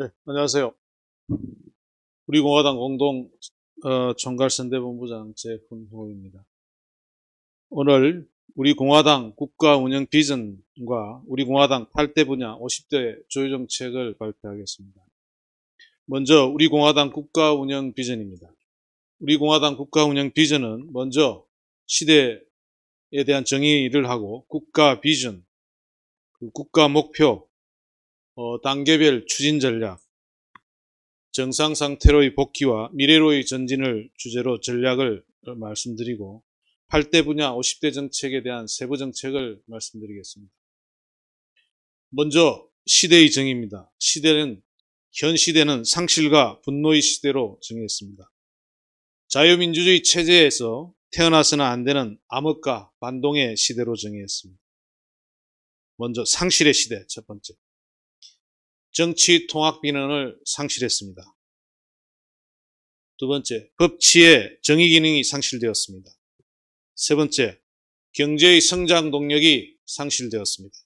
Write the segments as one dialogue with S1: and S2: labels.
S1: 네, 안녕하세요. 우리 공화당 공동 총괄선대본부장 제훈호입니다. 오늘 우리 공화당 국가 운영 비전과 우리 공화당 8대 분야 50대 주요 정책을 발표하겠습니다. 먼저 우리 공화당 국가 운영 비전입니다. 우리 공화당 국가 운영 비전은 먼저 시대에 대한 정의를 하고 국가 비전, 국가 목표, 단계별 추진 전략, 정상 상태로의 복귀와 미래로의 전진을 주제로 전략을 말씀드리고 8대 분야 50대 정책에 대한 세부 정책을 말씀드리겠습니다. 먼저 시대의 정의입니다. 현 시대는 상실과 분노의 시대로 정의했습니다. 자유민주주의 체제에서 태어나서는 안 되는 암흑과 반동의 시대로 정의했습니다. 먼저 상실의 시대 첫 번째. 정치 통합 기능을 상실했습니다. 두 번째, 법치의 정의 기능이 상실되었습니다. 세 번째, 경제의 성장 동력이 상실되었습니다.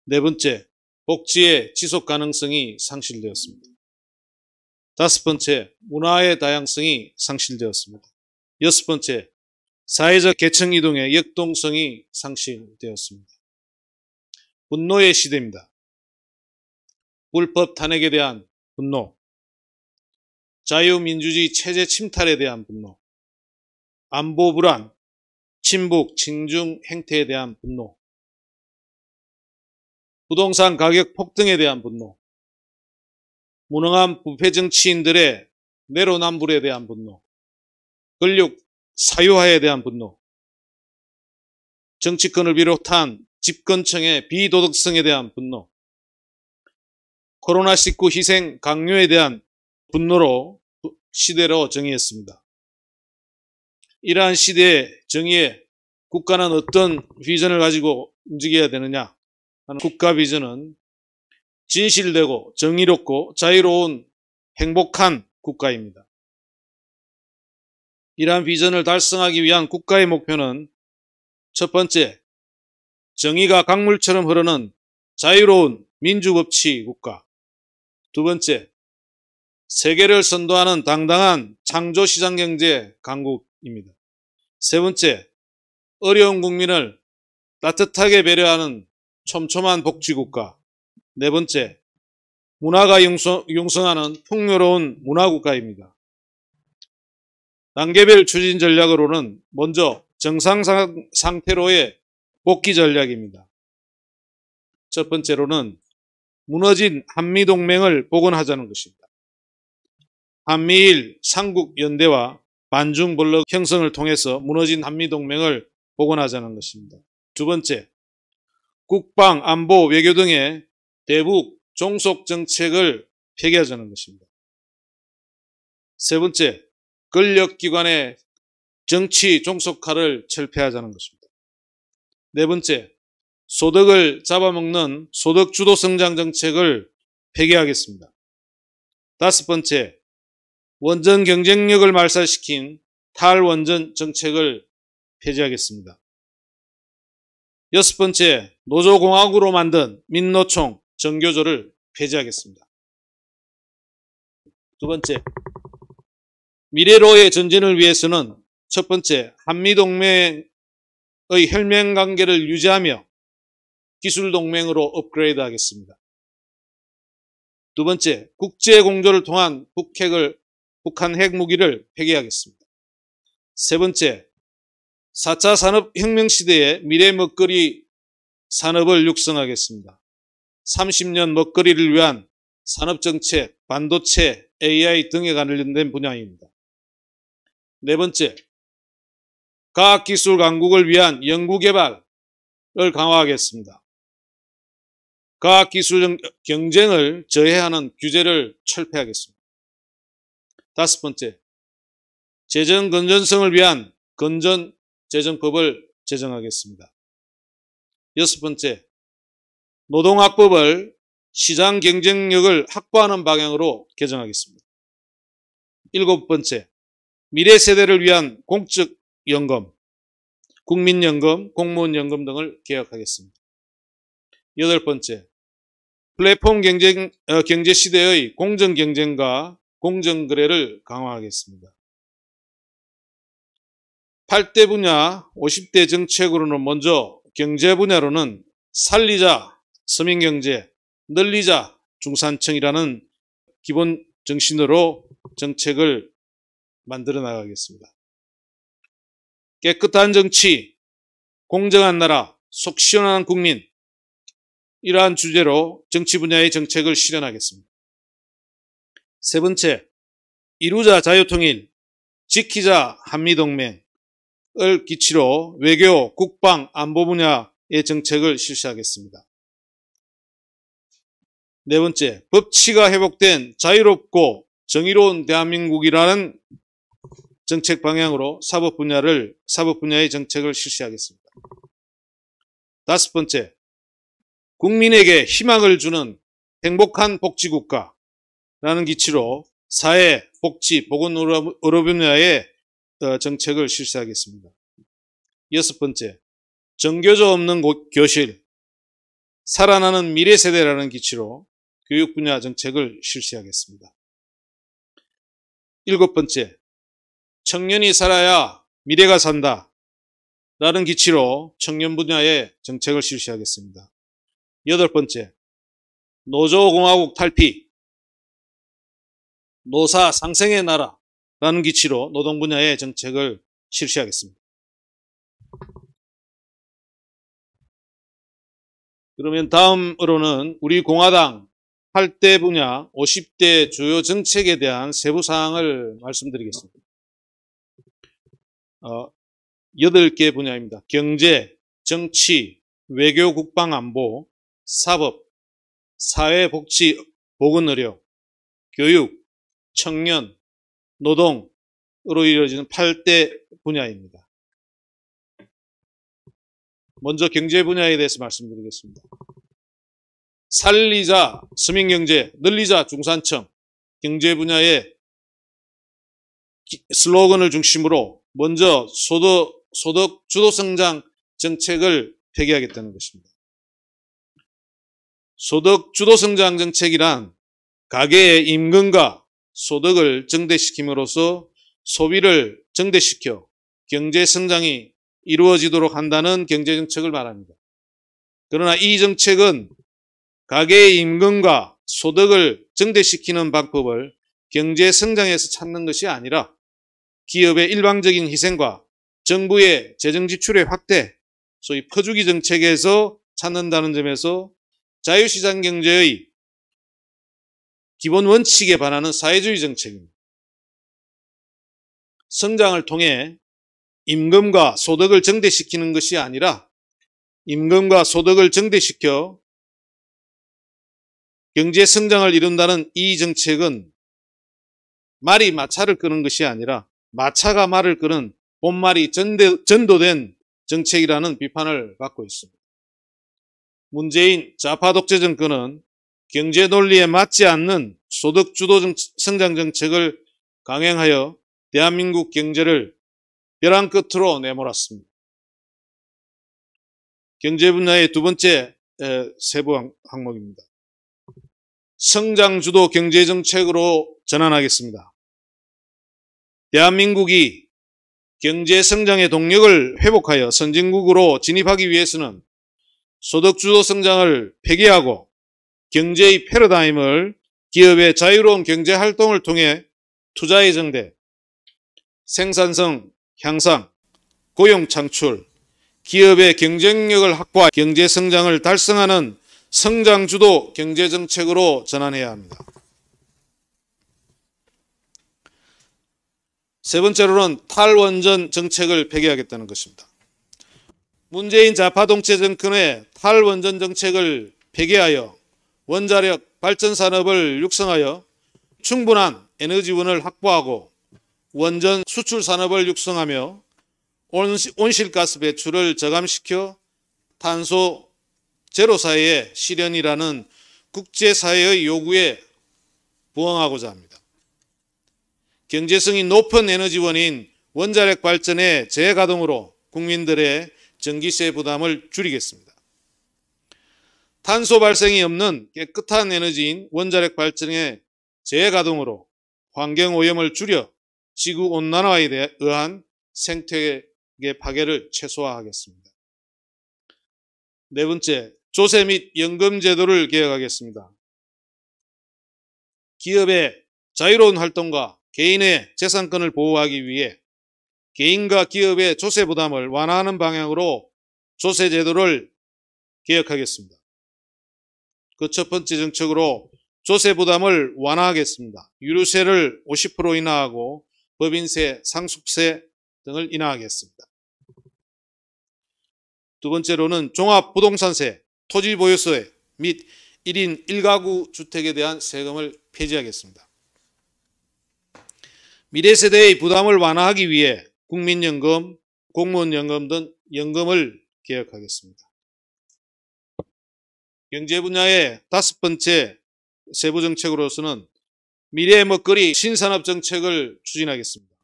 S1: 네 번째, 복지의 지속 가능성이 상실되었습니다. 다섯 번째, 문화의 다양성이 상실되었습니다. 여섯 번째, 사회적 계층 이동의 역동성이 상실되었습니다. 분노의 시대입니다. 불법 탄핵에 대한 분노, 자유민주주의 체제 침탈에 대한 분노, 안보 불안, 친북, 친중 행태에 대한 분노, 부동산 가격 폭등에 대한 분노, 무능한 부패 정치인들의 내로남불에 대한 분노, 권력 사유화에 대한 분노, 정치권을 비롯한 집권층의 비도덕성에 대한 분노, 코로나19 희생 강요에 대한 분노로 시대로 정의했습니다. 이러한 시대의 정의에 국가는 어떤 비전을 가지고 움직여야 되느냐 하는 국가 비전은 진실되고 정의롭고 자유로운 행복한 국가입니다. 이러한 비전을 달성하기 위한 국가의 목표는 첫 번째, 정의가 강물처럼 흐르는 자유로운 민주법치 국가. 두 번째, 세계를 선도하는 당당한 창조시장경제 강국입니다. 세 번째, 어려운 국민을 따뜻하게 배려하는 촘촘한 복지국가. 네 번째, 문화가 융성하는 풍요로운 문화국가입니다. 단계별 추진 전략으로는 먼저 정상 상태로의 복귀 전략입니다. 첫 번째로는 무너진 한미동맹을 복원하자는 것입니다. 한미일 삼국연대와 반중블록 형성을 통해서 무너진 한미동맹을 복원하자는 것입니다. 두 번째, 국방, 안보, 외교 등의 대북 종속 정책을 폐기하자는 것입니다. 세 번째, 권력기관의 정치 종속화를 철폐하자는 것입니다. 네 번째, 소득을 잡아먹는 소득주도 성장 정책을 폐기하겠습니다. 다섯 번째, 원전 경쟁력을 말살시킨 탈원전 정책을 폐지하겠습니다. 여섯 번째, 노조공학으로 만든 민노총 정교조를 폐지하겠습니다. 두 번째, 미래로의 전진을 위해서는 첫 번째, 한미동맹의 혈맹관계를 유지하며 기술동맹으로 업그레이드하겠습니다. 두 번째, 국제공조를 통한 북한 핵무기를 폐기하겠습니다. 세 번째, 4차 산업혁명 시대의 미래 먹거리 산업을 육성하겠습니다. 30년 먹거리를 위한 산업정책, 반도체, AI 등에 관련된 분야입니다. 네 번째, 과학기술 강국을 위한 연구개발을 강화하겠습니다. 과학기술 경쟁을 저해하는 규제를 철폐하겠습니다. 다섯 번째, 재정 건전성을 위한 건전재정법을 제정하겠습니다. 여섯 번째, 노동학법을 시장 경쟁력을 확보하는 방향으로 개정하겠습니다. 일곱 번째, 미래 세대를 위한 공적연금, 국민연금, 공무원연금 등을 개혁하겠습니다. 여덟 번째, 플랫폼 경제 시대의 공정 경쟁과 공정 거래를 강화하겠습니다. 8대 분야 50대 정책으로는 먼저 경제 분야로는 살리자 서민경제, 늘리자 중산층이라는 기본 정신으로 정책을 만들어 나가겠습니다. 깨끗한 정치, 공정한 나라, 속 시원한 국민, 이러한 주제로 정치 분야의 정책을 실현하겠습니다. 세 번째, 이루자 자유통일, 지키자 한미동맹을 기치로 외교, 국방, 안보 분야의 정책을 실시하겠습니다. 네 번째, 법치가 회복된 자유롭고 정의로운 대한민국이라는 정책 방향으로 사법 분야의 정책을 실시하겠습니다. 다섯 번째, 국민에게 희망을 주는 행복한 복지국가라는 기치로 사회, 복지, 보건 의료 분야의 정책을 실시하겠습니다. 여섯 번째, 정교조 없는 교실, 살아나는 미래 세대라는 기치로 교육 분야 정책을 실시하겠습니다. 일곱 번째, 청년이 살아야 미래가 산다 라는 기치로 청년 분야의 정책을 실시하겠습니다. 여덟 번째, 노조공화국 탈피, 노사 상생의 나라라는 기치로 노동 분야의 정책을 실시하겠습니다. 그러면 다음으로는 우리 공화당 8대 분야 50대 주요 정책에 대한 세부 사항을 말씀드리겠습니다. 8개 분야입니다. 경제, 정치, 외교, 국방, 안보, 사법, 사회, 복지, 보건, 의료, 교육, 청년, 노동으로 이루어지는 8대 분야입니다. 먼저 경제 분야에 대해서 말씀드리겠습니다. 살리자 서민경제, 늘리자 중산층, 경제 분야의 슬로건을 중심으로 먼저 소득 주도 성장 정책을 폐기하겠다는 것입니다. 소득 주도 성장 정책이란 가계의 임금과 소득을 증대시킴으로써 소비를 증대시켜 경제 성장이 이루어지도록 한다는 경제 정책을 말합니다. 그러나 이 정책은 가계의 임금과 소득을 증대시키는 방법을 경제 성장에서 찾는 것이 아니라 기업의 일방적인 희생과 정부의 재정 지출의 확대, 소위 퍼주기 정책에서 찾는다는 점에서 자유시장 경제의 기본 원칙에 반하는 사회주의 정책입니다. 성장을 통해 임금과 소득을 증대시키는 것이 아니라 임금과 소득을 증대시켜 경제 성장을 이룬다는 이 정책은 말이 마차를 끄는 것이 아니라 마차가 말을 끄는 본말이 전도된 정책이라는 비판을 받고 있습니다. 문재인 좌파 독재 정권은 경제 논리에 맞지 않는 소득 주도 성장 정책을 강행하여 대한민국 경제를 벼랑 끝으로 내몰았습니다. 경제 분야의 두 번째 세부 항목입니다. 성장 주도 경제 정책으로 전환하겠습니다. 대한민국이 경제 성장의 동력을 회복하여 선진국으로 진입하기 위해서는 소득 주도 성장을 폐기하고 경제의 패러다임을 기업의 자유로운 경제 활동을 통해 투자의 증대, 생산성 향상, 고용 창출, 기업의 경쟁력을 확보하 경제 성장을 달성하는 성장 주도 경제 정책으로 전환해야 합니다. 세 번째로는 탈원전 정책을 폐기하겠다는 것입니다. 문재인 좌파 독재 정권의 탈원전 정책을 폐기하여 원자력 발전 산업을 육성하여 충분한 에너지원을 확보하고 원전 수출 산업을 육성하며 온실가스 배출을 저감시켜 탄소 제로 사회의 실현이라는 국제사회의 요구에 부응하고자 합니다. 경제성이 높은 에너지원인 원자력 발전의 재가동으로 국민들의 전기세 부담을 줄이겠습니다. 탄소 발생이 없는 깨끗한 에너지인 원자력 발전의 재가동으로 환경오염을 줄여 지구온난화에 의한 생태계 파괴를 최소화하겠습니다. 네 번째, 조세 및 연금 제도를 개혁하겠습니다. 기업의 자유로운 활동과 개인의 재산권을 보호하기 위해 개인과 기업의 조세 부담을 완화하는 방향으로 조세 제도를 개혁하겠습니다. 그 첫 번째 정책으로 조세 부담을 완화하겠습니다. 유류세를 50% 인하하고 법인세, 상속세 등을 인하하겠습니다. 두 번째로는 종합부동산세, 토지보유세 및 1인 1가구 주택에 대한 세금을 폐지하겠습니다. 미래 세대의 부담을 완화하기 위해 국민연금, 공무원연금 등 연금을 개혁하겠습니다. 경제 분야의 다섯 번째 세부 정책으로서는 미래의 먹거리 신산업 정책을 추진하겠습니다.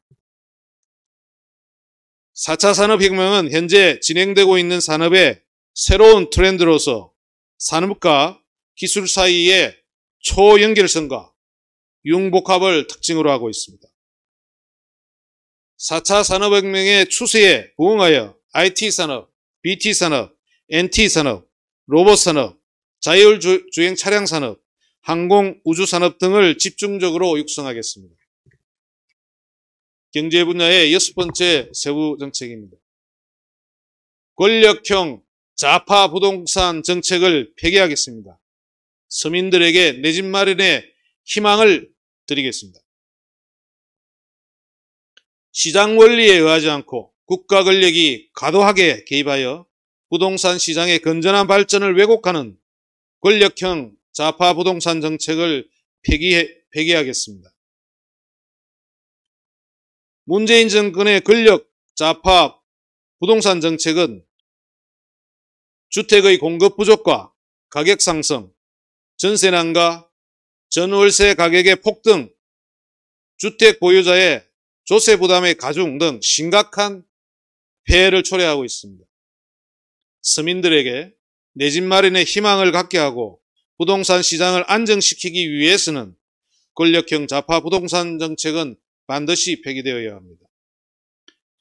S1: 4차 산업혁명은 현재 진행되고 있는 산업의 새로운 트렌드로서 산업과 기술 사이의 초연결성과 융복합을 특징으로 하고 있습니다. 4차 산업혁명의 추세에 부응하여 IT산업, BT산업, NT산업, 로봇산업, 자율주행 차량산업, 항공, 우주산업 등을 집중적으로 육성하겠습니다. 경제 분야의 여섯 번째 세부 정책입니다. 권력형 좌파 부동산 정책을 폐기하겠습니다. 서민들에게 내 집 마련에 희망을 드리겠습니다. 시장 원리에 의하지 않고 국가 권력이 과도하게 개입하여 부동산 시장의 건전한 발전을 왜곡하는 권력형 좌파 부동산 정책을 폐기하겠습니다. 문재인 정권의 권력 좌파 부동산 정책은 주택의 공급 부족과 가격 상승, 전세 난가, 전월세 가격의 폭등, 주택 보유자의 조세 부담의 가중 등 심각한 폐해를 초래하고 있습니다. 서민들에게 내 집 마련에 희망을 갖게 하고 부동산 시장을 안정시키기 위해서는 권력형 좌파 부동산 정책은 반드시 폐기되어야 합니다.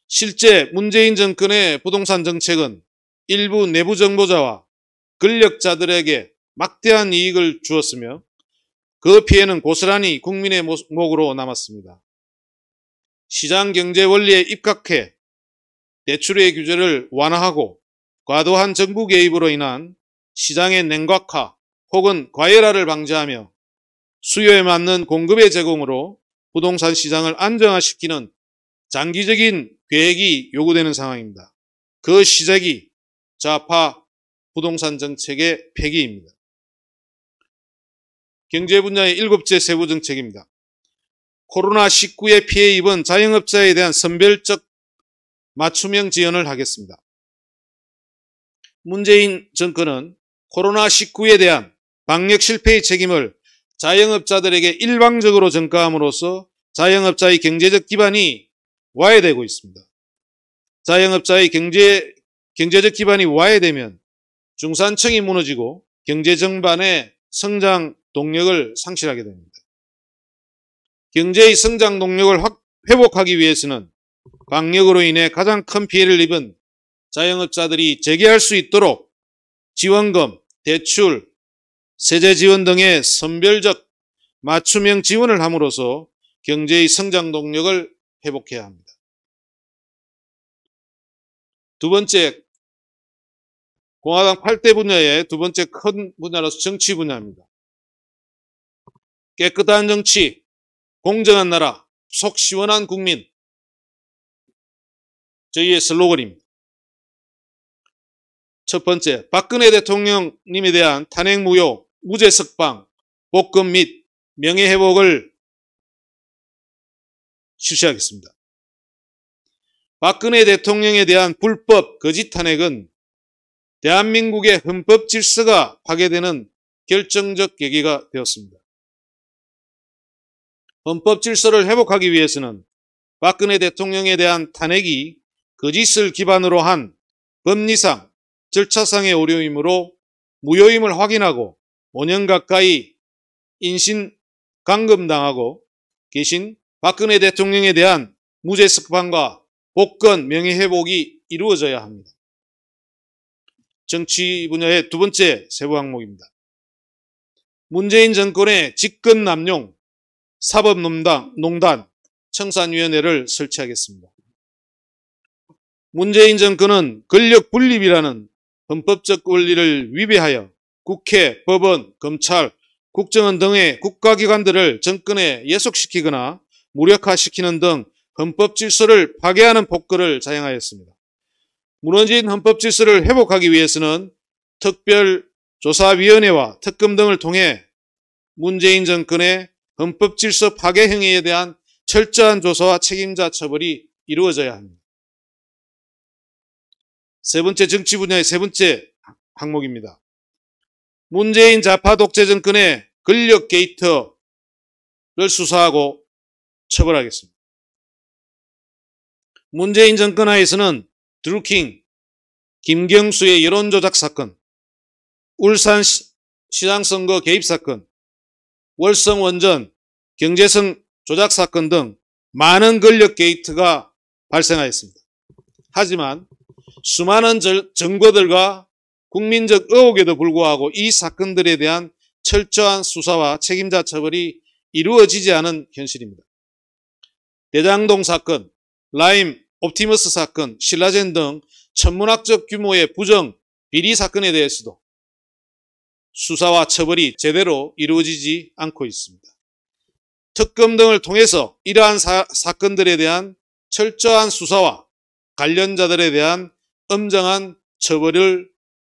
S1: 실제 문재인 정권의 부동산 정책은 일부 내부 정보자와 권력자들에게 막대한 이익을 주었으며 그 피해는 고스란히 국민의 목으로 남았습니다. 시장 경제 원리에 입각해 대출의 규제를 완화하고 과도한 정부 개입으로 인한 시장의 냉각화 혹은 과열화를 방지하며 수요에 맞는 공급의 제공으로 부동산 시장을 안정화시키는 장기적인 계획이 요구되는 상황입니다. 그 시작이 좌파 부동산 정책의 폐기입니다. 경제 분야의 일곱째 세부 정책입니다. 코로나19에 피해 입은 자영업자에 대한 선별적 맞춤형 지원을 하겠습니다. 문재인 정권은 코로나19에 대한 방역 실패의 책임을 자영업자들에게 일방적으로 전가함으로써 자영업자의 경제적 기반이 와해되고 있습니다. 자영업자의 경제적 기반이 와해되면 중산층이 무너지고 경제 전반의 성장 동력을 상실하게 됩니다. 경제의 성장 동력을 회복하기 위해서는 방역으로 인해 가장 큰 피해를 입은 자영업자들이 재개할 수 있도록 지원금, 대출, 세제 지원 등의 선별적 맞춤형 지원을 함으로써 경제의 성장 동력을 회복해야 합니다. 두 번째, 공화당 8대 분야의 두 번째 큰 분야로서 정치 분야입니다. 깨끗한 정치, 공정한 나라, 속 시원한 국민, 저희의 슬로건입니다. 첫 번째, 박근혜 대통령님에 대한 탄핵 무효, 무죄 석방, 복권 및 명예회복을 실시하겠습니다. 박근혜 대통령에 대한 불법 거짓 탄핵은 대한민국의 헌법 질서가 파괴되는 결정적 계기가 되었습니다. 헌법 질서를 회복하기 위해서는 박근혜 대통령에 대한 탄핵이 거짓을 기반으로 한 법리상, 절차상의 오류이므로 무효임을 확인하고 5년 가까이 인신 감금당하고 계신 박근혜 대통령에 대한 무죄 석방과 복권 명예회복이 이루어져야 합니다. 정치 분야의 두 번째 세부 항목입니다. 문재인 정권의 직권남용 사법농단 청산위원회를 설치하겠습니다. 문재인 정권은 권력 분립이라는 헌법적 원리를 위배하여 국회, 법원, 검찰, 국정원 등의 국가기관들을 정권에 예속시키거나 무력화시키는 등 헌법 질서를 파괴하는 폭거를 자행하였습니다. 무너진 헌법 질서를 회복하기 위해서는 특별조사위원회와 특검 등을 통해 문재인 정권의 헌법 질서 파괴 행위에 대한 철저한 조사와 책임자 처벌이 이루어져야 합니다. 세 번째, 정치 분야의 세 번째 항목입니다. 문재인 좌파 독재 정권의 권력 게이트를 수사하고 처벌하겠습니다. 문재인 정권 하에서는 드루킹, 김경수의 여론조작 사건, 울산 시장선거 개입 사건, 월성 원전, 경제성 조작 사건 등 많은 권력 게이트가 발생하였습니다. 하지만 수많은 증거들과 국민적 의혹에도 불구하고 이 사건들에 대한 철저한 수사와 책임자 처벌이 이루어지지 않은 현실입니다. 대장동 사건, 라임 옵티머스 사건, 신라젠 등 천문학적 규모의 부정, 비리 사건에 대해서도 수사와 처벌이 제대로 이루어지지 않고 있습니다. 특검 등을 통해서 이러한 사건들에 대한 철저한 수사와 관련자들에 대한 엄정한 처벌을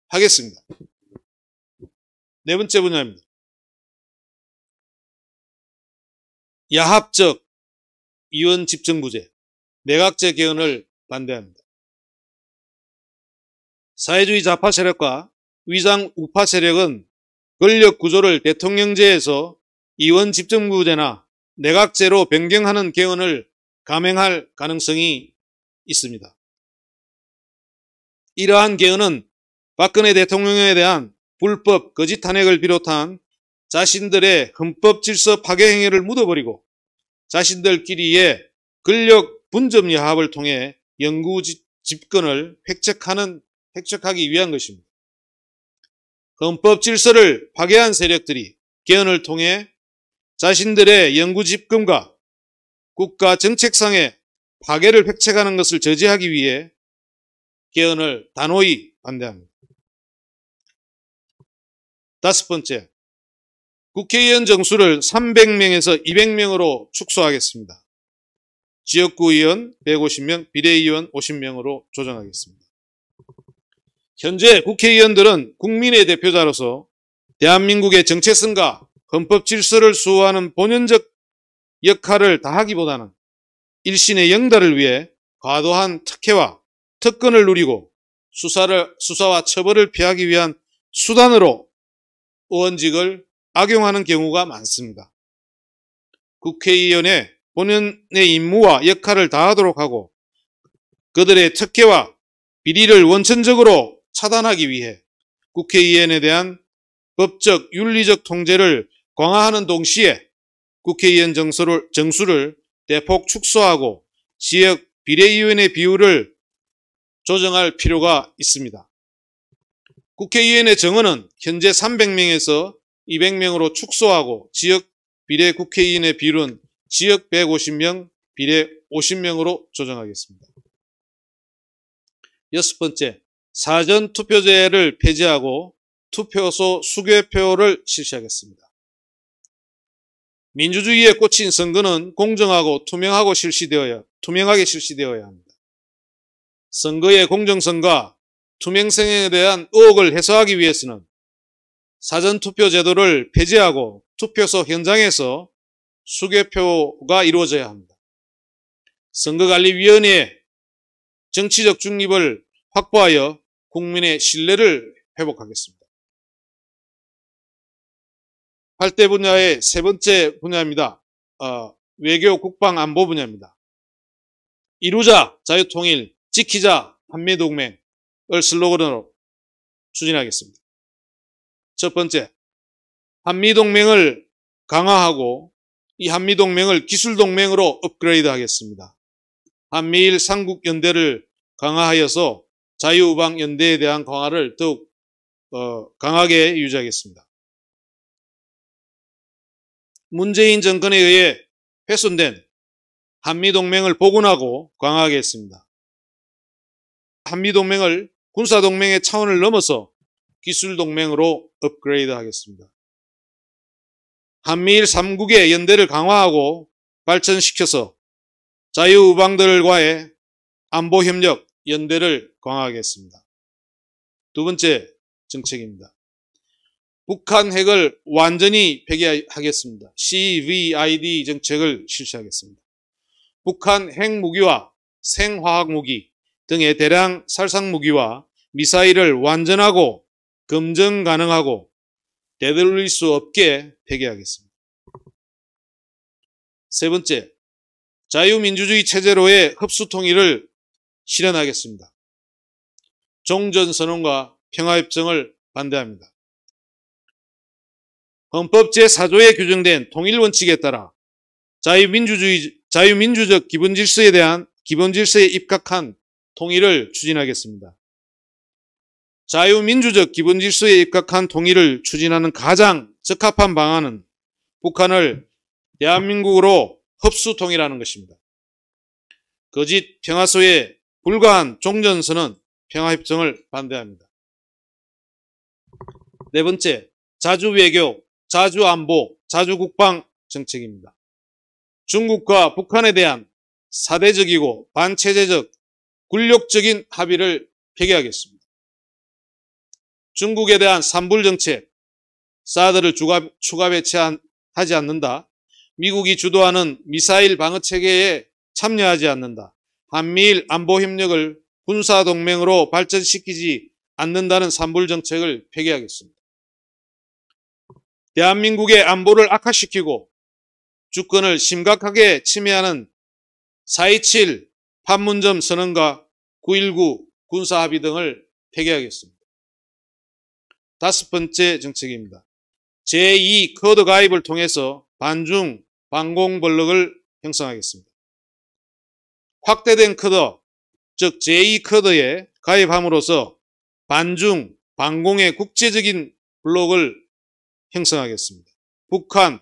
S1: 하겠습니다. 네 번째 분야입니다. 야합적 이원 집정부제, 내각제 개헌을 반대합니다. 사회주의 좌파 세력과 위장 우파 세력은 권력 구조를 대통령제에서 이원 집정부제나 내각제로 변경하는 개헌을 감행할 가능성이 있습니다. 이러한 개헌은 박근혜 대통령에 대한 불법 거짓 탄핵을 비롯한 자신들의 헌법 질서 파괴 행위를 묻어버리고 자신들끼리의 권력 분점 야합을 통해 영구 집권을 획책하기 위한 것입니다. 헌법 질서를 파괴한 세력들이 개헌을 통해 자신들의 영구 집권과 국가 정책상의 파괴를 획책하는 것을 저지하기 위해 개헌을 단호히 반대합니다. 다섯 번째, 국회의원 정수를 300명에서 200명으로 축소하겠습니다. 지역구 의원 150명, 비례의원 50명으로 조정하겠습니다. 현재 국회의원들은 국민의 대표자로서 대한민국의 정체성과 헌법 질서를 수호하는 본연적 역할을 다하기보다는 일신의 영달을 위해 과도한 특혜와 특권을 누리고 수사와 처벌을 피하기 위한 수단으로 의원직을 악용하는 경우가 많습니다. 국회의원의 본연의 임무와 역할을 다하도록 하고 그들의 특혜와 비리를 원천적으로 차단하기 위해 국회의원에 대한 법적, 윤리적 통제를 강화하는 동시에 국회의원 정수를 대폭 축소하고 지역 비례의원의 비율을 조정할 필요가 있습니다. 국회의원의 정원은 현재 300명에서 200명으로 축소하고 지역 비례 국회의원의 비율은 지역 150명, 비례 50명으로 조정하겠습니다. 여섯 번째, 사전투표제를 폐지하고 투표소 수개표를 실시하겠습니다. 민주주의에 꽂힌 선거는 공정하고 투명하게 실시되어야 합니다. 선거의 공정성과 투명성에 대한 의혹을 해소하기 위해서는 사전투표 제도를 폐지하고 투표소 현장에서 수개표가 이루어져야 합니다. 선거관리위원회의 정치적 중립을 확보하여 국민의 신뢰를 회복하겠습니다. 8대 분야의 세 번째 분야입니다. 외교, 국방, 안보 분야입니다. 이루자 자유통일, 지키자 한미동맹을 슬로건으로 추진하겠습니다. 첫 번째, 한미동맹을 강화하고 이 한미동맹을 기술동맹으로 업그레이드 하겠습니다. 한미일 삼국연대를 강화하여서 자유우방연대에 대한 강화를 더욱 강하게 유지하겠습니다. 문재인 정권에 의해 훼손된 한미동맹을 복원하고 강화하겠습니다. 한미동맹을 군사동맹의 차원을 넘어서 기술동맹으로 업그레이드 하겠습니다. 한미일 3국의 연대를 강화하고 발전시켜서 자유우방들과의 안보협력, 연대를 강화하겠습니다. 두 번째 정책입니다. 북한 핵을 완전히 폐기하겠습니다. CVID 정책을 실시하겠습니다. 북한 핵무기와 생화학무기 등의 대량 살상무기와 미사일을 완전하고 검증 가능하고 되돌릴 수 없게 폐기하겠습니다. 세 번째, 자유민주주의 체제로의 흡수통일을 실현하겠습니다. 종전선언과 평화협정을 반대합니다. 헌법 제4조에 규정된 통일원칙에 따라 자유민주적 기본질서에 대한 기본질서에 입각한 통일을 추진하겠습니다. 자유민주적 기본질서에 입각한 통일을 추진하는 가장 적합한 방안은 북한을 대한민국으로 흡수통일하는 것입니다. 거짓 평화소에 불과한 종전선언 평화협정을 반대합니다. 네 번째, 자주외교, 자주안보, 자주국방 정책입니다. 중국과 북한에 대한 사대적이고 반체제적 굴욕적인 합의를 폐기하겠습니다. 중국에 대한 산불정책, 사드를 추가 배치하지 않는다, 미국이 주도하는 미사일 방어체계에 참여하지 않는다, 한미일 안보협력을 군사동맹으로 발전시키지 않는다는 산불정책을 폐기하겠습니다. 대한민국의 안보를 악화시키고 주권을 심각하게 침해하는 4.27 판문점 선언과 9.19 군사합의 등을 폐기하겠습니다. 다섯 번째 정책입니다. 제2 코드 가입을 통해서 반중 반공블록을 형성하겠습니다. 확대된 코드, 즉 제2 코드에 가입함으로써 반중 반공의 국제적인 블록을 형성하겠습니다. 북한,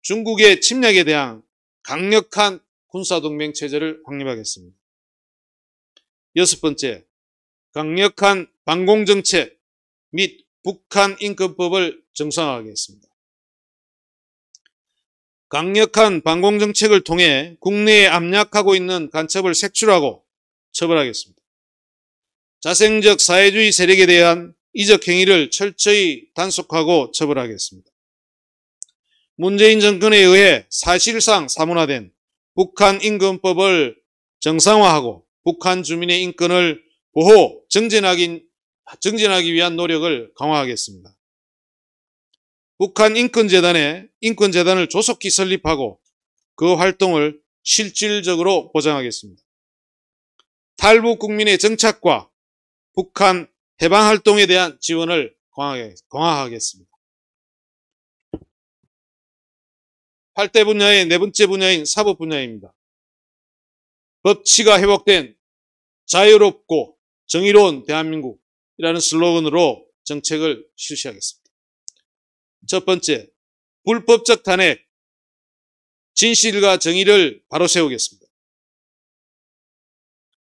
S1: 중국의 침략에 대한 강력한 군사동맹 체제를 확립하겠습니다. 여섯 번째, 강력한 반공정책 및 북한 인권법을 정상화하겠습니다. 강력한 반공정책을 통해 국내에 압력하고 있는 간첩을 색출하고 처벌하겠습니다. 자생적 사회주의 세력에 대한 이적 행위를 철저히 단속하고 처벌하겠습니다. 문재인 정권에 의해 사실상 사문화된 북한 인권법을 정상화하고 북한 주민의 인권을 보호, 정진하기 위한 노력을 강화하겠습니다. 북한 인권재단을 조속히 설립하고 그 활동을 실질적으로 보장하겠습니다. 탈북 국민의 정착과 북한 해방활동에 대한 지원을 강화하겠습니다. 8대 분야의 네 번째 분야인 사법 분야입니다. 법치가 회복된 자유롭고 정의로운 대한민국이라는 슬로건으로 정책을 실시하겠습니다. 첫 번째, 불법적 탄핵, 진실과 정의를 바로 세우겠습니다.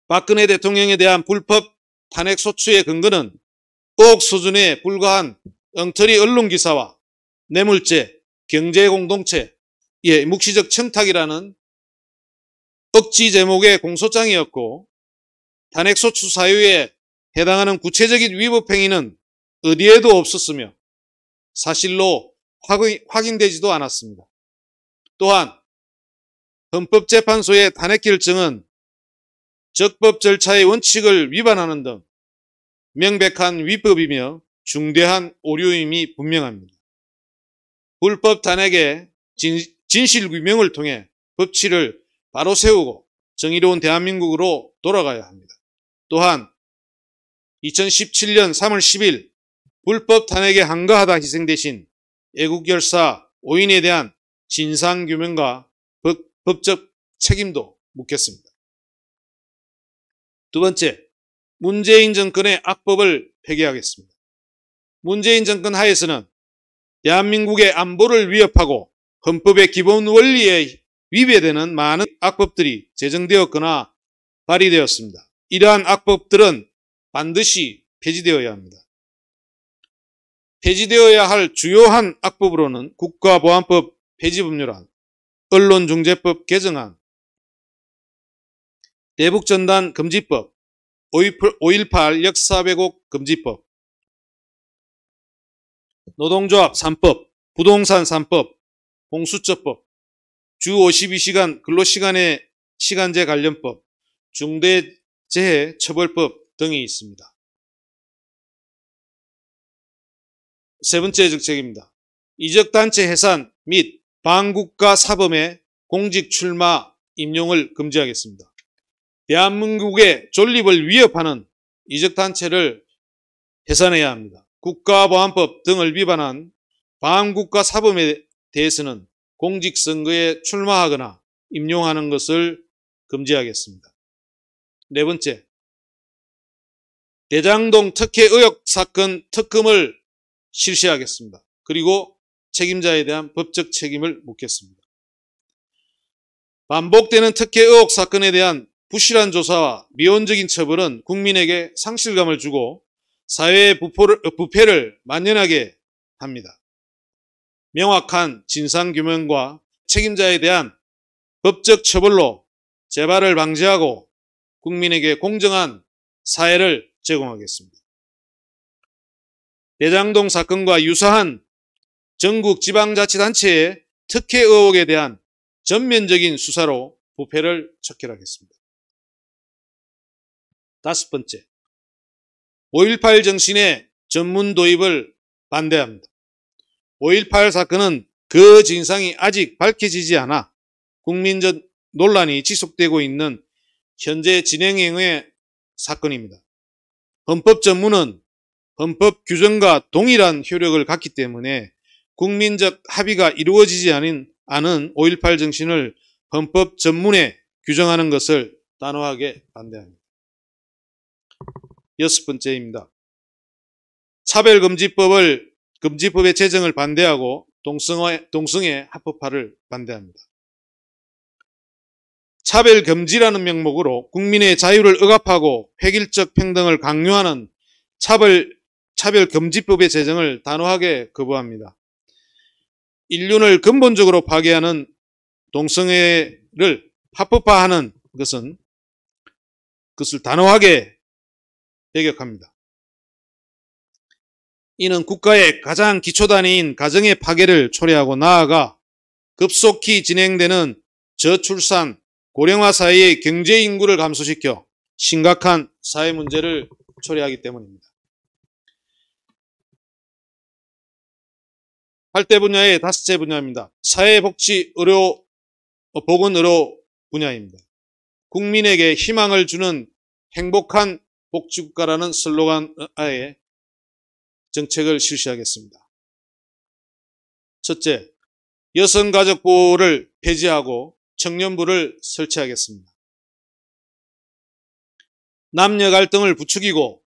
S1: 박근혜 대통령에 대한 불법 탄핵 소추의 근거는 의혹 수준에 불과한 엉터리 언론기사와 뇌물죄, 경제공동체의 묵시적 청탁이라는 억지 제목의 공소장이었고 탄핵소추 사유에 해당하는 구체적인 위법 행위는 어디에도 없었으며 사실로 확인되지도 않았습니다. 또한 헌법재판소의 탄핵 결정은 적법 절차의 원칙을 위반하는 등 명백한 위법이며 중대한 오류임이 분명합니다. 불법 탄핵의 진실규명을 통해 법치를 바로 세우고 정의로운 대한민국으로 돌아가야 합니다. 또한 2017년 3월 10일 불법 탄핵에 한가하다 희생 대신 애국열사 5인에 대한 진상규명과 법적 책임도 묻겠습니다. 두 번째, 문재인 정권의 악법을 폐기하겠습니다. 문재인 정권 하에서는 대한민국의 안보를 위협하고 헌법의 기본 원리에 위배되는 많은 악법들이 제정되었거나 발의되었습니다. 이러한 악법들은 반드시 폐지되어야 합니다. 폐지되어야 할 주요한 악법으로는 국가보안법 폐지법률안, 언론중재법 개정안, 대북전단 금지법, 5.18 역사왜곡 금지법, 노동조합 3법, 부동산 3법, 공수처법, 주 52시간 근로시간의 시간제 관련법, 중대재해처벌법 등이 있습니다. 세 번째 정책입니다. 이적단체 해산 및 반국가 사범의 공직 출마 임용을 금지하겠습니다. 대한민국의 존립을 위협하는 이적단체를 해산해야 합니다. 국가보안법 등을 위반한 반국가 사범에 대해서는 공직선거에 출마하거나 임용하는 것을 금지하겠습니다. 네 번째, 대장동 특혜 의혹 사건 특검을 실시하겠습니다. 그리고 책임자에 대한 법적 책임을 묻겠습니다. 반복되는 특혜 의혹 사건에 대한 부실한 조사와 미온적인 처벌은 국민에게 상실감을 주고 사회의 부패를 만연하게 합니다. 명확한 진상규명과 책임자에 대한 법적 처벌로 재발을 방지하고 국민에게 공정한 사회를 제공하겠습니다. 대장동 사건과 유사한 전국 지방자치단체의 특혜 의혹에 대한 전면적인 수사로 부패를 척결하겠습니다. 다섯 번째, 5.18 정신의 전문 도입을 반대합니다. 5.18 사건은 그 진상이 아직 밝혀지지 않아 국민적 논란이 지속되고 있는 현재 진행형의 사건입니다. 헌법 전문은 헌법 규정과 동일한 효력을 갖기 때문에 국민적 합의가 이루어지지 않은 5.18 정신을 헌법 전문에 규정하는 것을 단호하게 반대합니다. 여섯 번째입니다. 금지법의 제정을 반대하고 동성애 합법화를 반대합니다. 차별금지라는 명목으로 국민의 자유를 억압하고 획일적 평등을 강요하는 차별금지법의 제정을 단호하게 거부합니다. 인륜을 근본적으로 파괴하는 동성애를 합법화하는 것을 단호하게 배격합니다. 이는 국가의 가장 기초단위인 가정의 파괴를 초래하고 나아가 급속히 진행되는 저출산, 고령화 사회의 경제 인구를 감소시켜 심각한 사회 문제를 초래하기 때문입니다. 8대 분야의 다섯째 분야입니다. 보건의료 분야입니다. 국민에게 희망을 주는 행복한 복지국가라는 슬로건하에 정책을 실시하겠습니다. 첫째, 여성가족부를 폐지하고 청년부를 설치하겠습니다. 남녀 갈등을 부추기고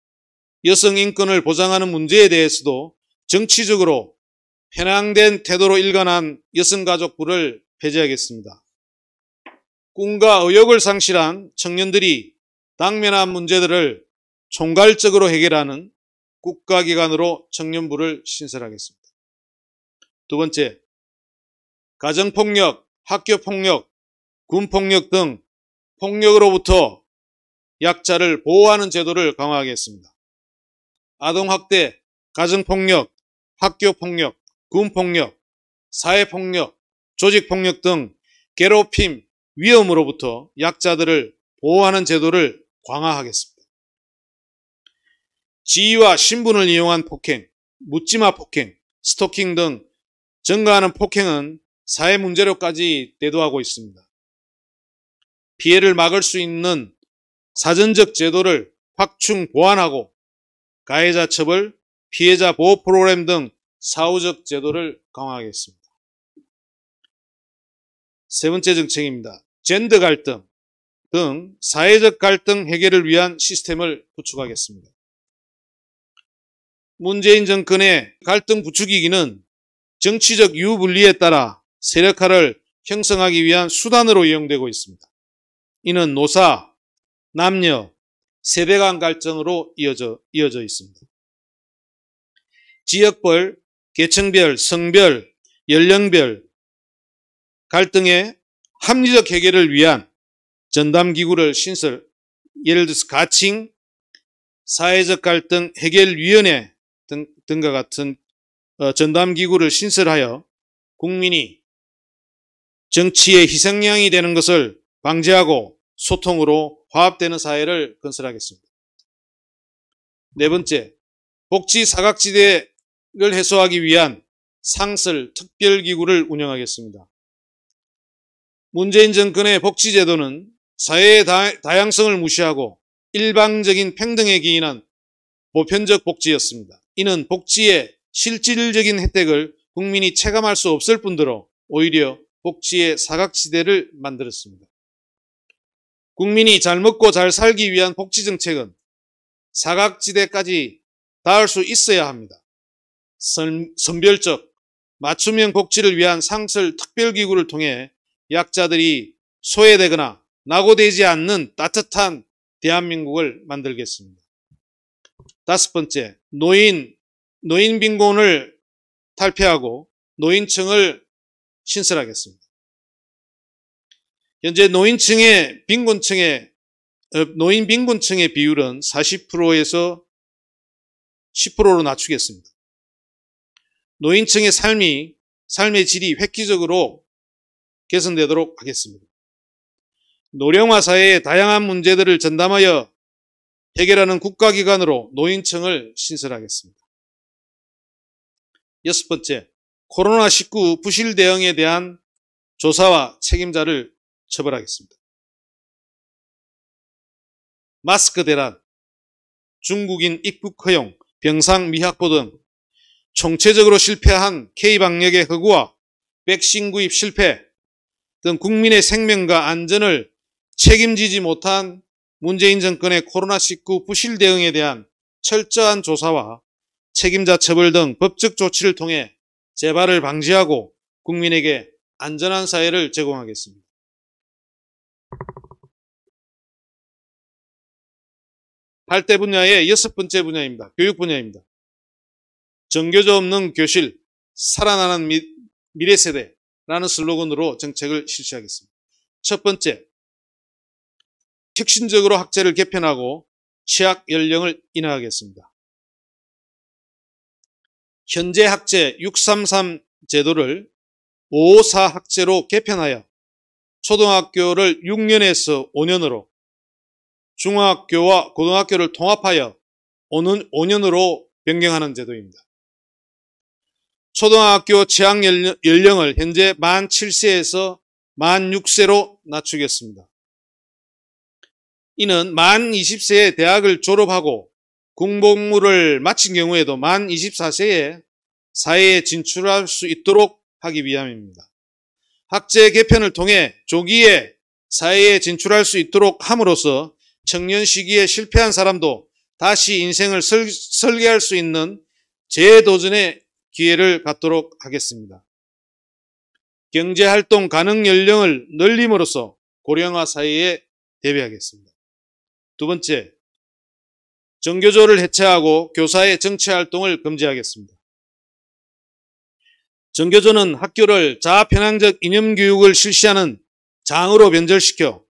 S1: 여성 인권을 보장하는 문제에 대해서도 정치적으로 편향된 태도로 일관한 여성가족부를 폐지하겠습니다. 꿈과 의욕을 상실한 청년들이 당면한 문제들을 총괄적으로 해결하는 국가기관으로 청년부를 신설하겠습니다. 두 번째, 가정폭력, 학교폭력, 군폭력 등 폭력으로부터 약자를 보호하는 제도를 강화하겠습니다. 아동학대, 가정폭력, 학교폭력, 군폭력, 사회폭력, 조직폭력 등 괴롭힘, 위험으로부터 약자들을 보호하는 제도를 강화하겠습니다. 지위와 신분을 이용한 폭행, 묻지마 폭행, 스토킹 등 증가하는 폭행은 사회 문제로까지 대두하고 있습니다. 피해를 막을 수 있는 사전적 제도를 확충 보완하고 가해자 처벌, 피해자 보호 프로그램 등 사후적 제도를 강화하겠습니다. 세 번째 정책입니다. 젠더 갈등 등 사회적 갈등 해결을 위한 시스템을 구축하겠습니다. 문재인 정권의 갈등 부추기기는 정치적 유불리에 따라 세력화를 형성하기 위한 수단으로 이용되고 있습니다. 이는 노사, 남녀, 세대 간 갈등으로 이어져 있습니다. 지역별, 계층별, 성별, 연령별 갈등의 합리적 해결을 위한 전담기구를 예를 들어서 가칭, 사회적 갈등 해결위원회 등과 같은 전담기구를 신설하여 국민이 정치의 희생양이 되는 것을 방지하고 소통으로 화합되는 사회를 건설하겠습니다. 네 번째, 복지 사각지대를 해소하기 위한 상설 특별기구를 운영하겠습니다. 문재인 정권의 복지제도는 사회의 다양성을 무시하고 일방적인 평등에 기인한 보편적 복지였습니다. 이는 복지의 실질적인 혜택을 국민이 체감할 수 없을 뿐더러 오히려 복지의 사각지대를 만들었습니다. 국민이 잘 먹고 잘 살기 위한 복지정책은 사각지대까지 닿을 수 있어야 합니다. 선별적 맞춤형 복지를 위한 상설 특별기구를 통해 약자들이 소외되거나 낙오되지 않는 따뜻한 대한민국을 만들겠습니다. 다섯 번째, 노인 빈곤을 탈피하고 노인층을 신설하겠습니다. 현재 노인 빈곤층의 비율은 40%에서 10%로 낮추겠습니다. 노인층의 삶의 질이 획기적으로 개선되도록 하겠습니다. 노령화 사회의 다양한 문제들을 전담하여 해결하는 국가기관으로 노인청을 신설하겠습니다. 여섯 번째, 코로나19 부실 대응에 대한 조사와 책임자를 처벌하겠습니다. 마스크 대란, 중국인 입국 허용, 병상 미확보 등 총체적으로 실패한 K방역의 허구와 백신 구입 실패 등 국민의 생명과 안전을 책임지지 못한 문재인 정권의 코로나19 부실 대응에 대한 철저한 조사와 책임자 처벌 등 법적 조치를 통해 재발을 방지하고 국민에게 안전한 사회를 제공하겠습니다. 8대 분야의 여섯 번째 분야입니다. 교육 분야입니다. 정교조 없는 교실, 살아나는 미래 세대라는 슬로건으로 정책을 실시하겠습니다. 첫 번째, 혁신적으로 학제를 개편하고 취학 연령을 인하하겠습니다. 현재 학제 633 제도를 554 학제로 개편하여 초등학교를 6년에서 5년으로 중학교와 고등학교를 통합하여 5년으로 변경하는 제도입니다. 초등학교 취학 연령을 현재 만 7세에서 만 6세로 낮추겠습니다. 이는 만 20세에 대학을 졸업하고 군복무를 마친 경우에도 만 24세에 사회에 진출할 수 있도록 하기 위함입니다. 학제 개편을 통해 조기에 사회에 진출할 수 있도록 함으로써 청년 시기에 실패한 사람도 다시 인생을 설계할 수 있는 재도전의 기회를 갖도록 하겠습니다. 경제활동 가능 연령을 늘림으로써 고령화 사회에 대비하겠습니다. 두 번째, 정교조를 해체하고 교사의 정치활동을 금지하겠습니다. 정교조는 학교를 자아편향적 이념교육을 실시하는 장으로 변절시켜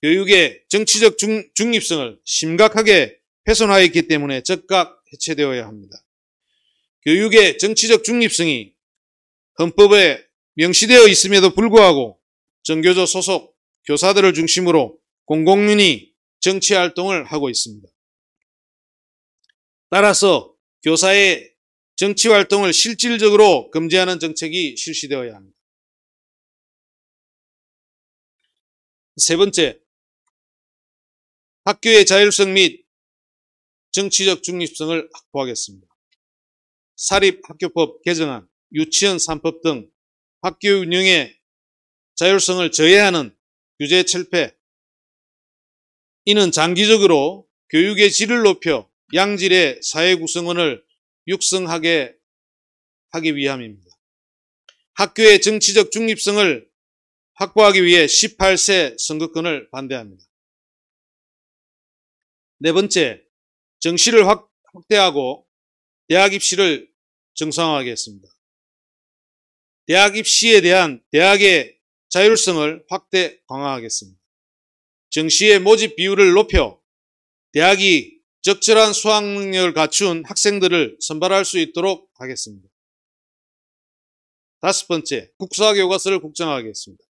S1: 교육의 정치적 중립성을 심각하게 훼손하였기 때문에 즉각 해체되어야 합니다. 교육의 정치적 중립성이 헌법에 명시되어 있음에도 불구하고 정교조 소속 교사들을 중심으로 공공연히 정치활동을 하고 있습니다. 따라서 교사의 정치활동을 실질적으로 금지하는 정책이 실시되어야 합니다. 세 번째, 학교의 자율성 및 정치적 중립성을 확보하겠습니다. 사립학교법 개정안, 유치원 3법 등 학교 운영의 자율성을 저해하는 규제 철폐. 이는 장기적으로 교육의 질을 높여 양질의 사회 구성원을 육성하게 하기 위함입니다. 학교의 정치적 중립성을 확보하기 위해 18세 선거권을 반대합니다. 네 번째, 정시를 확대하고 대학 입시를 정상화하겠습니다. 대학 입시에 대한 대학의 자율성을 확대 강화하겠습니다. 정시의 모집 비율을 높여 대학이 적절한 수학 능력을 갖춘 학생들을 선발할 수 있도록 하겠습니다. 다섯 번째, 국사교과서를 국정화하겠습니다.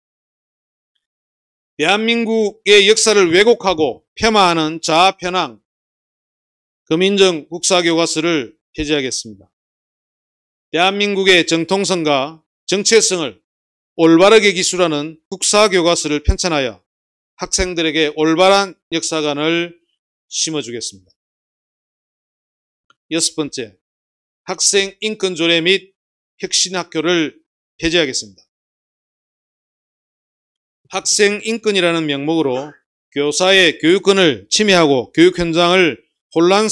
S1: 대한민국의 역사를 왜곡하고 폄하하는 자아편향, 금인정 국사교과서를 폐지하겠습니다. 대한민국의 정통성과 정체성을 올바르게 기술하는 국사교과서를 편찬하여 학생들에게 올바른 역사관을 심어주겠습니다. 여섯 번째, 학생 인권조례 및 혁신학교를 폐지하겠습니다. 학생 인권이라는 명목으로 교사의 교육권을 침해하고 교육 현장을 혼란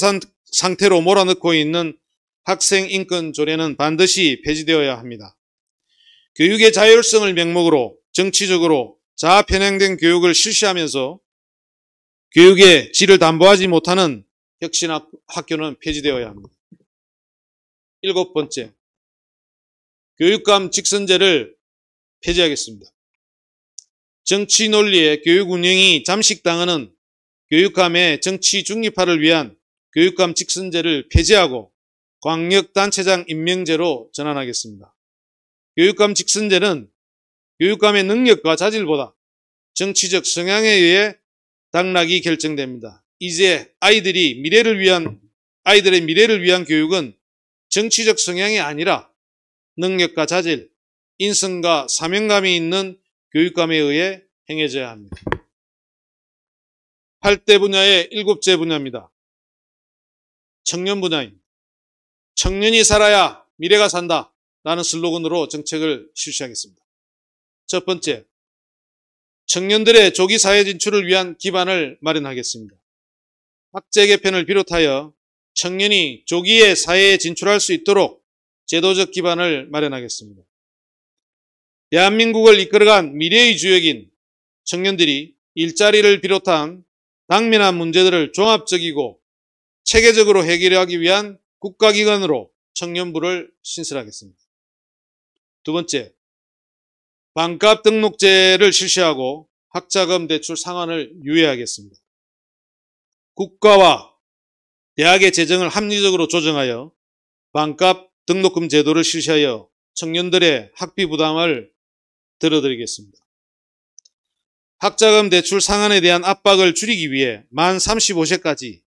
S1: 상태로 몰아넣고 있는 학생 인권 조례는 반드시 폐지되어야 합니다. 교육의 자율성을 명목으로 정치적으로 자아 편향된 교육을 실시하면서 교육의 질을 담보하지 못하는 혁신학교는 폐지되어야 합니다. 일곱 번째, 교육감 직선제를 폐지하겠습니다. 정치 논리의 교육 운영이 잠식당하는 교육감의 정치 중립화를 위한 교육감 직선제를 폐지하고 광역단체장 임명제로 전환하겠습니다. 교육감 직선제는 교육감의 능력과 자질보다 정치적 성향에 의해 당락이 결정됩니다. 이제 아이들의 미래를 위한 교육은 정치적 성향이 아니라 능력과 자질, 인성과 사명감이 있는 교육감에 의해 행해져야 합니다. 8대 분야의 7째 분야입니다. 청년 분야입니다. 청년이 살아야 미래가 산다 라는 슬로건으로 정책을 실시하겠습니다. 첫 번째, 청년들의 조기 사회 진출을 위한 기반을 마련하겠습니다. 학제 개편을 비롯하여 청년이 조기에 사회에 진출할 수 있도록 제도적 기반을 마련하겠습니다. 대한민국을 이끌어간 미래의 주역인 청년들이 일자리를 비롯한 당면한 문제들을 종합적이고 체계적으로 해결하기 위한 국가기관으로 청년부를 신설하겠습니다. 두 번째, 반값 등록제를 실시하고 학자금 대출 상한을 유예하겠습니다. 국가와 대학의 재정을 합리적으로 조정하여 반값 등록금 제도를 실시하여 청년들의 학비 부담을 덜어드리겠습니다. 학자금 대출 상한에 대한 압박을 줄이기 위해 만 35세까지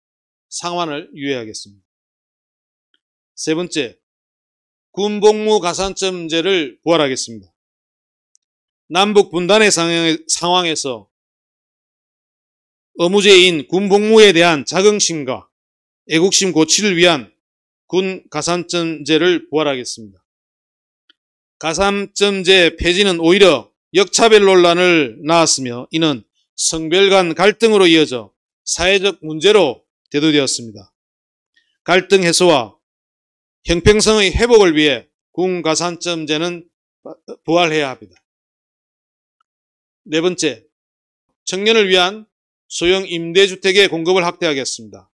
S1: 상환을 유예하겠습니다. 세 번째, 군복무 가산점제를 부활하겠습니다. 남북 분단의 상황에서 의무제인 군복무에 대한 자긍심과 애국심 고취를 위한 군 가산점제를 부활하겠습니다. 가산점제 폐지는 오히려 역차별 논란을 낳았으며 이는 성별 간 갈등으로 이어져 사회적 문제로 대두되었습니다. 갈등 해소와 형평성의 회복을 위해 군 가산점제는 부활해야 합니다. 네 번째, 청년을 위한 소형 임대주택의 공급을 확대하겠습니다.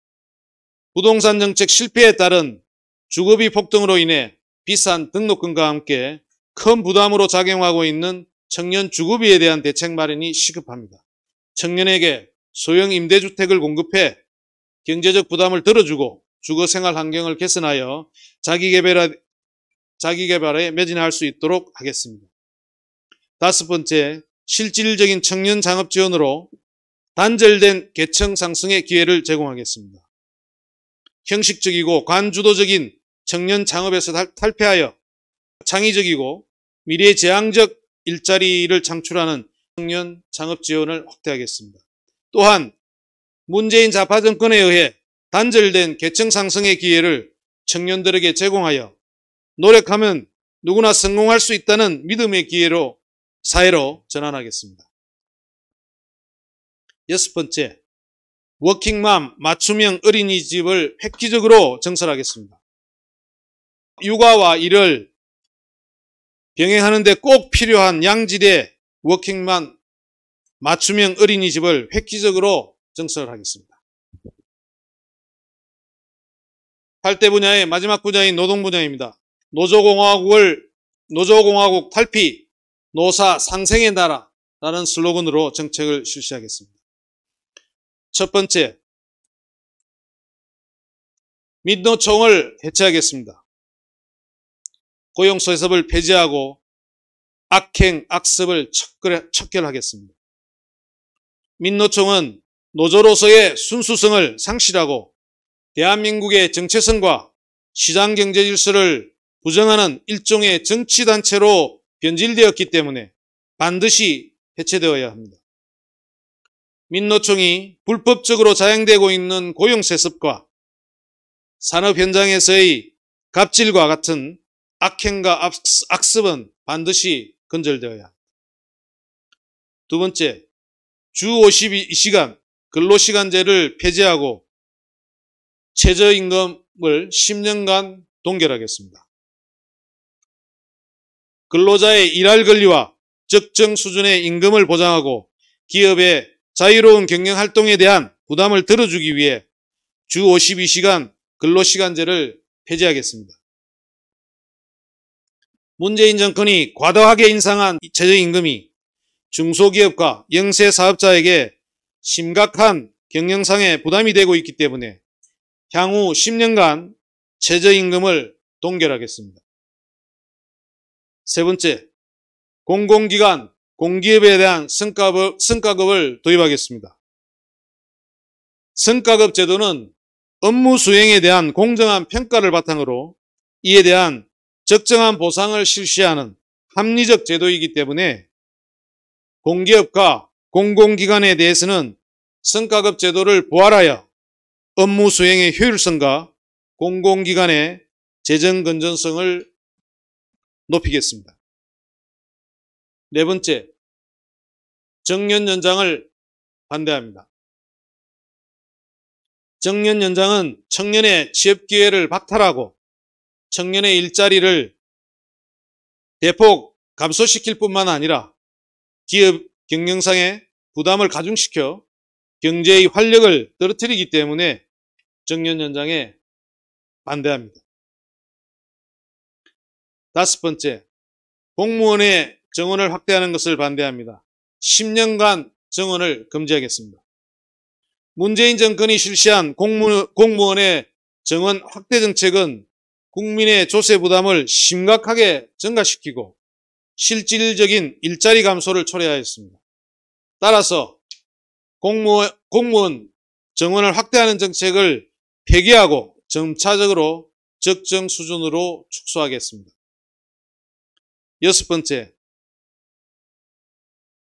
S1: 부동산 정책 실패에 따른 주거비 폭등으로 인해 비싼 등록금과 함께 큰 부담으로 작용하고 있는 청년 주거비에 대한 대책 마련이 시급합니다. 청년에게 소형 임대주택을 공급해 경제적 부담을 덜어주고 주거생활 환경을 개선하여 자기개발에 매진할 수 있도록 하겠습니다. 다섯 번째, 실질적인 청년 창업 지원으로 단절된 계층 상승의 기회를 제공하겠습니다. 형식적이고 관주도적인 청년 창업에서 탈피하여 창의적이고 미래지향적 일자리를 창출하는 청년 창업 지원을 확대하겠습니다. 또한 문재인 좌파 정권에 의해 단절된 계층 상승의 기회를 청년들에게 제공하여 노력하면 누구나 성공할 수 있다는 믿음의 사회로 전환하겠습니다. 6번째, 워킹맘 맞춤형 어린이집을 획기적으로 정설하겠습니다. 육아와 일을 병행하는 데 꼭 필요한 양질의 워킹맘 맞춤형 어린이집을 획기적으로 정설하겠습니다. 8대 분야의 마지막 분야인 노동 분야입니다. 노조공화국 탈피, 노사 상생의 나라라는 슬로건으로 정책을 실시하겠습니다. 첫 번째, 민노총을 해체하겠습니다. 고용소외섭을 폐지하고 악행, 악습을 척결하겠습니다. 민노총은 노조로서의 순수성을 상실하고 대한민국의 정체성과 시장경제 질서를 부정하는 일종의 정치단체로 변질되었기 때문에 반드시 해체되어야 합니다. 민노총이 불법적으로 자행되고 있는 고용세습과 산업 현장에서의 갑질과 같은 악행과 악습은 반드시 근절되어야 합니다. 두 번째, 주 52시간 근로시간제를 폐지하고 최저임금을 10년간 동결하겠습니다. 근로자의 일할 권리와 적정 수준의 임금을 보장하고 기업의 자유로운 경영활동에 대한 부담을 덜어주기 위해 주 52시간 근로시간제를 폐지하겠습니다. 문재인 정권이 과도하게 인상한 최저임금이 중소기업과 영세사업자에게 심각한 경영상의 부담이 되고 있기 때문에 향후 10년간 최저임금을 동결하겠습니다. 세 번째, 공공기관, 공기업에 대한 성과급을 도입하겠습니다. 성과급 제도는 업무 수행에 대한 공정한 평가를 바탕으로 이에 대한 적정한 보상을 실시하는 합리적 제도이기 때문에 공기업과 공공기관에 대해서는 성과급 제도를 부활하여 업무 수행의 효율성과 공공기관의 재정 건전성을 높이겠습니다. 네 번째, 정년 연장을 반대합니다. 정년 연장은 청년의 취업 기회를 박탈하고 청년의 일자리를 대폭 감소시킬 뿐만 아니라 기업 경영상의 부담을 가중시켜 경제의 활력을 떨어뜨리기 때문에 정년 연장에 반대합니다. 다섯 번째, 공무원의 정원을 확대하는 것을 반대합니다. 10년간 정원을 금지하겠습니다. 문재인 정권이 실시한 공무원의 정원 확대 정책은 국민의 조세 부담을 심각하게 증가시키고 실질적인 일자리 감소를 초래하였습니다. 따라서 공무원 정원을 확대하는 정책을 폐기하고 점차적으로 적정 수준으로 축소하겠습니다. 여섯 번째,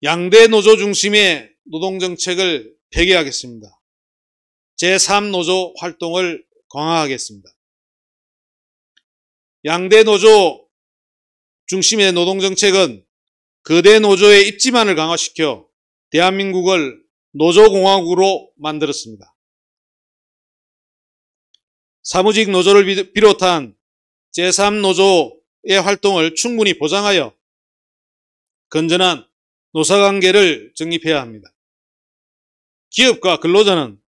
S1: 양대 노조 중심의 노동정책을 폐기하겠습니다. 제3노조 활동을 강화하겠습니다. 양대 노조 중심의 노동정책은 거대 노조의 입지만을 강화시켜 대한민국을 노조공화국으로 만들었습니다. 사무직 노조를 비롯한 제3노조의 활동을 충분히 보장하여 건전한 노사관계를 정립해야 합니다. 기업과 근로자는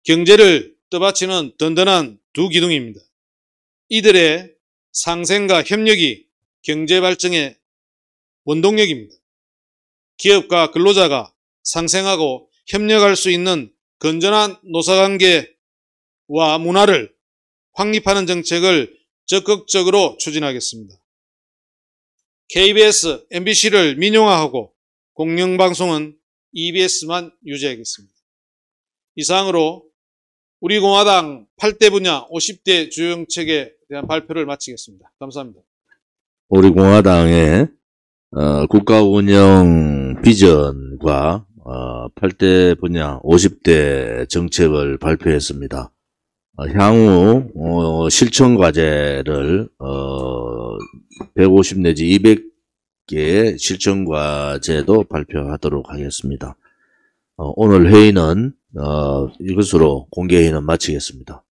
S1: 경제를 떠받치는 든든한 두 기둥입니다. 이들의 상생과 협력이 경제발전의 원동력입니다. 기업과 근로자가 상생하고 협력할 수 있는 건전한 노사관계와 문화를 확립하는 정책을 적극적으로 추진하겠습니다. KBS, MBC를 민영화하고 공영방송은 EBS만 유지하겠습니다. 이상으로 우리 공화당 8대 분야 50대 주요 정책에 대한 발표를 마치겠습니다. 감사합니다.
S2: 우리 공화당의 국가 운영 비전과 8대 분야 50대 정책을 발표했습니다. 향후 실천 과제를 150 내지 200개의 실천 과제도 발표하도록 하겠습니다. 오늘 회의는 이것으로 공개 회의는 마치겠습니다.